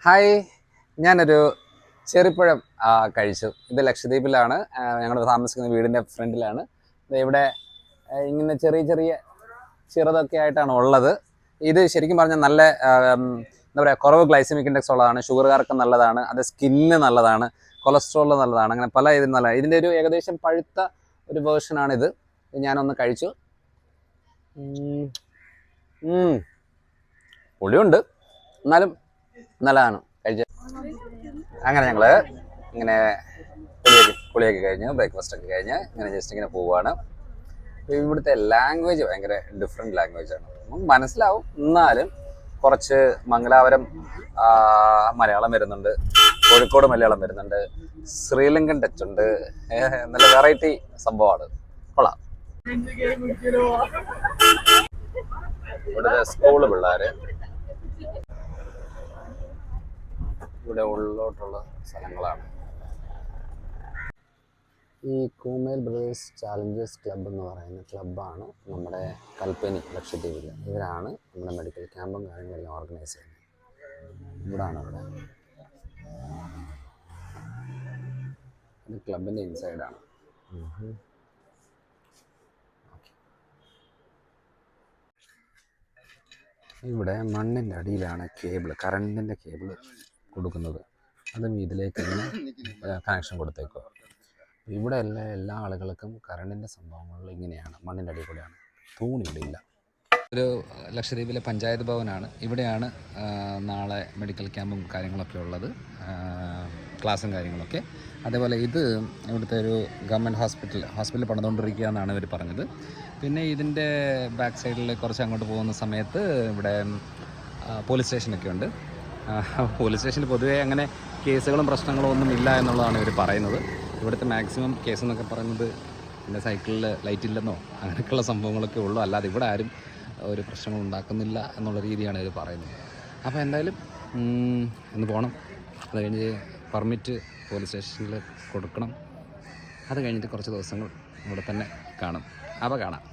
Hi, ഞാനൊരു ചെറുപ്പഴം കഴിച്ചു. ഇത് ലക്ഷദ്വീപിലാണ്. ഞങ്ങൾ താമസിക്കുന്ന വീടിൻ്റെ ഫ്രണ്ടിലാണ്. ഇവിടെ ഇങ്ങനെ ചെറിയ ചെറിയ ചെറുതൊക്കെ ആയിട്ടാണ് ഉള്ളത്. ഇത് ശരിക്കും പറഞ്ഞാൽ നല്ല എന്താ പറയുക, കുറവ് ഗ്ലൈസമിക് ഇൻഡെക്സ് ഉള്ളതാണ്. ഷുഗറുകാർക്ക് നല്ലതാണ്, അത് സ്കിന്നിന് നല്ലതാണ്, കൊളസ്ട്രോളിന് നല്ലതാണ്. അങ്ങനെ പല ഇതിന് നല്ലതാണ്. ഇതിൻ്റെ ഒരു ഏകദേശം പഴുത്ത ഒരു വേർഷനാണിത്. ഞാനൊന്ന് കഴിച്ചു. പുളിയുണ്ട്, എന്നാലും നല്ലതാണ്. അങ്ങനെ ഞങ്ങൾ ഇങ്ങനെ കുളിയൊക്കെ കഴിഞ്ഞ് ബ്രേക്ക്ഫാസ്റ്റ് ഒക്കെ കഴിഞ്ഞ് ഇങ്ങനെ ജസ്റ്റ് ഇങ്ങനെ പോവുകയാണ്. ഇവിടുത്തെ ലാംഗ്വേജ് ഭയങ്കര ഡിഫറെൻറ്റ് ലാംഗ്വേജാണ്. നമുക്ക് മനസ്സിലാവും, എന്നാലും കുറച്ച് മംഗലാപുരം മലയാളം വരുന്നുണ്ട്, കോഴിക്കോട് മലയാളം വരുന്നുണ്ട്, ശ്രീലങ്കൻ ടച്ച് ഉണ്ട്. നല്ല വെറൈറ്റി സംഭവമാണ്. കൊള്ളാം. ഇവിടുത്തെ സ്കൂള് പിള്ളേർ ഇവിടെ ഉള്ളോട്ടുള്ള സ്ഥലങ്ങളാണ്. ഈ കൂമേൽ ബ്രദേഴ്സ് ചാലഞ്ചേഴ്സ് ക്ലബ്ബ് എന്ന് പറയുന്ന ക്ലബ്ബാണ് നമ്മുടെ കൽപ്പനി ലക്ഷദ്വീപിൽ. ഇവരാണ് നമ്മുടെ മെഡിക്കൽ ക്യാമ്പും കാര്യങ്ങളെല്ലാം ഓർഗനൈസ് ചെയ്യുന്നത്. ഇവിടാണ് ഇവിടെ ഇത് ക്ലബിൻ്റെ ഇൻസൈഡാണ്. ഇവിടെ മണ്ണിൻ്റെ അടിയിലാണ് കേബിൾ, കറണ്ടിൻ്റെ കേബിൾ കൊടുക്കുന്നത്. അതും ഇതിലേക്ക് ഇങ്ങനെ കണക്ഷൻ കൊടുത്തേക്കുക. ഇവിടെ എല്ലാ ആളുകൾക്കും കറണ്ടിൻ്റെ സംഭവങ്ങളിൽ ഇങ്ങനെയാണ്, മണ്ണിൻ്റെ അടിയിൽ കൂടെയാണ്. തൂണിവിടില്ല. ഒരു ലക്ഷദ്വീപിലെ പഞ്ചായത്ത് ഭവനാണ്. ഇവിടെയാണ് നാളെ മെഡിക്കൽ ക്യാമ്പും കാര്യങ്ങളൊക്കെ ഉള്ളത്, ക്ലാസ്സും കാര്യങ്ങളൊക്കെ. അതേപോലെ ഇത് ഇവിടുത്തെ ഒരു ഗവൺമെൻറ് ഹോസ്പിറ്റൽ പണിതുകൊണ്ടിരിക്കുക എന്നാണ് ഇവർ പറഞ്ഞത്. പിന്നെ ഇതിൻ്റെ ബാക്ക് സൈഡിൽ കുറച്ച് അങ്ങോട്ട് പോകുന്ന സമയത്ത് ഇവിടെ പോലീസ് സ്റ്റേഷനൊക്കെ ഉണ്ട്. പോലീസ് സ്റ്റേഷനിൽ പൊതുവേ അങ്ങനെ കേസുകളും പ്രശ്നങ്ങളും ഒന്നും ഇല്ല എന്നുള്ളതാണ് ഇവർ പറയുന്നത്. ഇവിടുത്തെ മാക്സിമം കേസ് എന്നൊക്കെ പറയുന്നത് പിന്നെ സൈക്കിളിൽ ലൈറ്റ് ഇല്ലെന്നോ അങ്ങനെയൊക്കെയുള്ള സംഭവങ്ങളൊക്കെ ഉള്ളൂ. അല്ലാതെ ഇവിടെ ആരും ഒരു പ്രശ്നങ്ങൾ ഉണ്ടാക്കുന്നില്ല എന്നുള്ള രീതിയാണ് ഇവർ പറയുന്നത്. അപ്പോൾ എന്തായാലും ഇന്ന് പോകണം. അത് കഴിഞ്ഞ് പെർമിറ്റ് പോലീസ് സ്റ്റേഷനിൽ കൊടുക്കണം. അത് കഴിഞ്ഞിട്ട് കുറച്ച് ദിവസങ്ങൾ ഇവിടെ തന്നെ കാണും. അപ്പോൾ കാണാം.